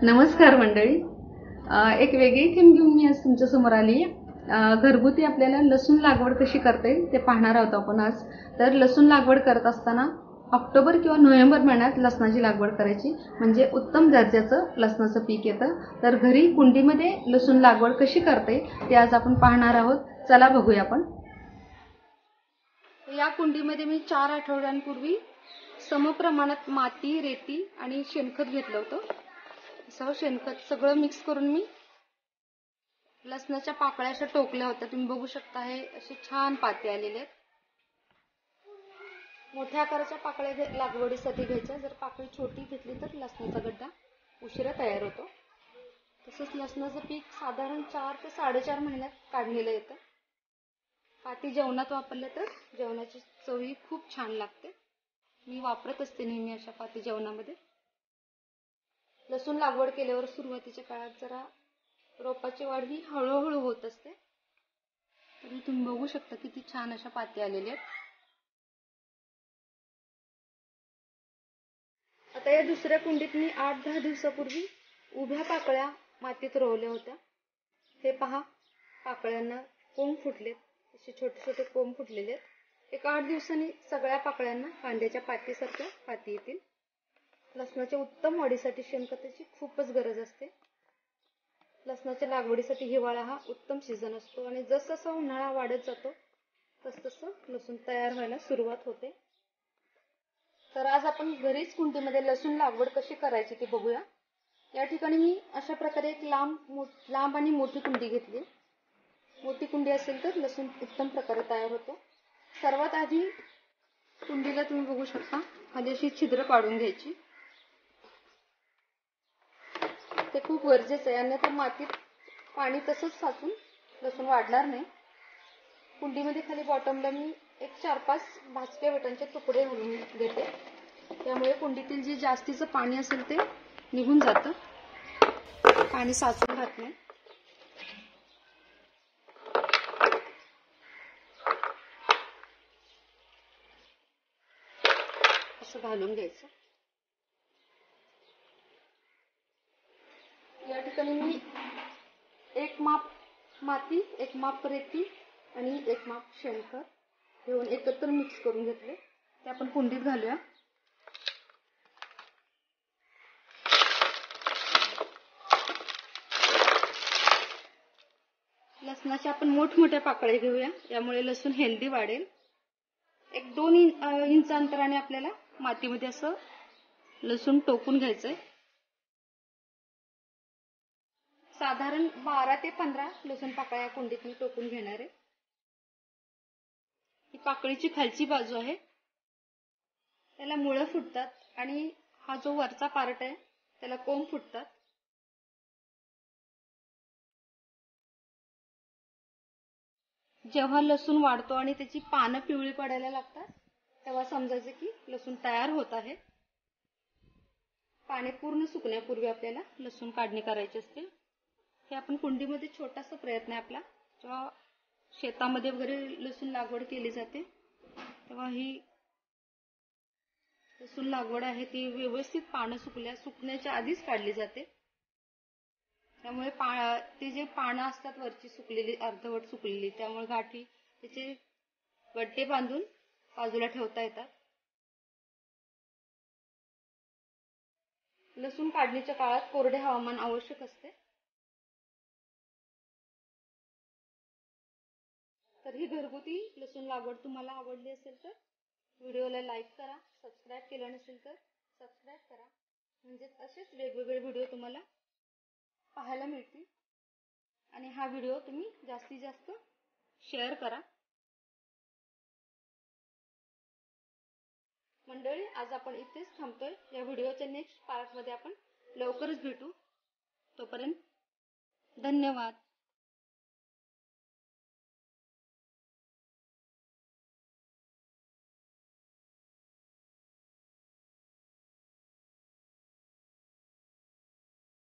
नमस्कार मंडळी. एक वेगळी थीम घेऊन मी आज तुमच्या समोर आली. घरगुती आपल्याला लसूण लागवड कशी करता येईल ते पाहणार आहोत आपण आज. तर लसूण लागवड करत असताना ऑक्टोबर किंवा नोव्हेंबर महिन्यात लसणाची लागवड करायची, म्हणजे उत्तम दर्जाचं लसणाचं पीक येतं. तर घरी कुंडीमध्ये लसूण लागवड कशी करता येईल ते आज आपण पाहणार आहोत. चला बघूया आपण. या कुंडीमध्ये मी 4 आठवड्यांपूर्वी समप्रमाणात माती, रेती आणि शेणखत घेतलं होतं. शेणखत सगळं मिक्स करून मी लसणाच्या पाकळ्या अशा टोकल्या होत्या. तुम्ही बघू शकता, हे असे छान पाते आलेले आहेत. मोठ्या आकाराच्या पाकळ्या लागवडीसाठी घ्यायच्या. जर पाकळी छोटी घेतली तर लसणाचा गड्डा उशिरा तयार होतो. तसंच लसणाचं पीक साधारण 4 ते 4.5 महिन्यात काढलेलं येतं. पाती जेवणात वापरले तर जेवणाची चवही खूप छान लागते. मी वापरत असते नेहमी अशा पाती जेवणामध्ये. लसूण लागवड केल्यावर सुरुवातीच्या काळात जरा रोपाची वाढ ही हळूहळू होत असते. तरी तुम्ही बघू शकता किती छान अशा पाती आलेल्या आहेत. आता या दुसऱ्या कुंडीत मी 8-10 दिवसापूर्वी उभ्या पाकळ्या मातीत रोवल्या होत्या. हे पहा, पाकळ्यांना कोंब फुटलेत. असे छोटे छोटे कोंब फुटलेले आहेत. एक 8 दिवसांनी सगळ्या पाकळ्यांना कांद्याच्या पातीसारख्या पाती येतील. लसणाच्या उत्तम वाढीसाठी शेणखताची खूपच गरज असते. लसणाच्या लागवडीसाठी हिवाळा हा उत्तम सीझन असतो आणि जसजसा उन्हाळा वाढत जातो तसतसं लसूण तयार व्हायला सुरुवात होते. तर आज आपण घरीच कुंडीमध्ये लसूण लागवड कशी करायची ते बघूया. या ठिकाणी मी अशा प्रकारे एक लांब आणि मोठी कुंडी घेतली. मोठी कुंडी असेल तर लसूण उत्तम प्रकारे तयार होतो. सर्वात आधी कुंडीला तुम्ही बघू शकता, खाली अशी छिद्र पाडून घ्यायची. ते खूप गरजेचं आहे, अन्यथा मातीत पाणी तसंच साचून लसूण वाढणार नाही. कुंडीमध्ये खाली बॉटमला मी एक 4-5 भाजक्या विटांचे तुकडे घालून देते. त्यामुळे कुंडीतील जे जास्तीचं पाणी असेल ते निघून जातं, पाणी साचून राहत नाही. असं घालून घ्यायचं. या ठिकाणी मी 1 माप माती, 1 माप रेती आणि 1 माप शेणखत घेऊन एकत्र मिक्स करून घेतले. ते आपण कुंडीत घालूया. लसणाच्या आपण मोठमोठ्या पाकळ्या घेऊया, यामुळे लसूण हेल्दी वाढेल. एक 2 इंच अंतराने आपल्याला मातीमध्ये असं लसूण टोकून घ्यायचंय. साधारण 12 ते 15 लसूण पाकळ्या कुंडीत मी टोकून घेणार आहे. ही पाकळीची खालची बाजू आहे, त्याला मुळं फुटतात आणि हा जो वरचा पार्ट आहे त्याला कोंब फुटतात. जेव्हा लसूण वाढतो आणि त्याची पानं पिवळी पडायला लागतात तेव्हा समजायचं की लसूण तयार होत आहे. पाने पूर्ण सुकण्यापूर्वी आपल्याला लसूण काढणी करायची असते. हे आपण कुंडीमध्ये छोटासा प्रयत्न आहे आपला. जेव्हा शेतामध्ये वगैरे लसूण लागवड केली जाते तेव्हा ही लसूण लागवड आहे ती व्यवस्थित पानं सुकण्याच्या आधीच काढली जाते. त्यामुळे ते जे पानं असतात वरची सुकलेली, अर्धवट सुकलेली, त्यामुळे गाठी त्याचे गड्डे बांधून बाजूला ठेवता येतात. लसूण काढणीच्या काळात कोरडे हवामान आवश्यक असते. तर ही घरगुती लसूण लागवड तुम्हाला आवडली असेल तर व्हिडिओला लाईक करा. सबस्क्राईब केलं नसेल तर सबस्क्राईब करा, म्हणजे असेच वेगवेगळे व्हिडिओ तुम्हाला पाहायला मिळतील. आणि हा व्हिडिओ तुम्ही जास्तीत जास्त शेअर करा. मंडळी, आज आपण इथेच थांबतोय. या व्हिडिओच्या नेक्स्ट पार्टमध्ये आपण लवकरच भेटू. तोपर्यंत धन्यवाद.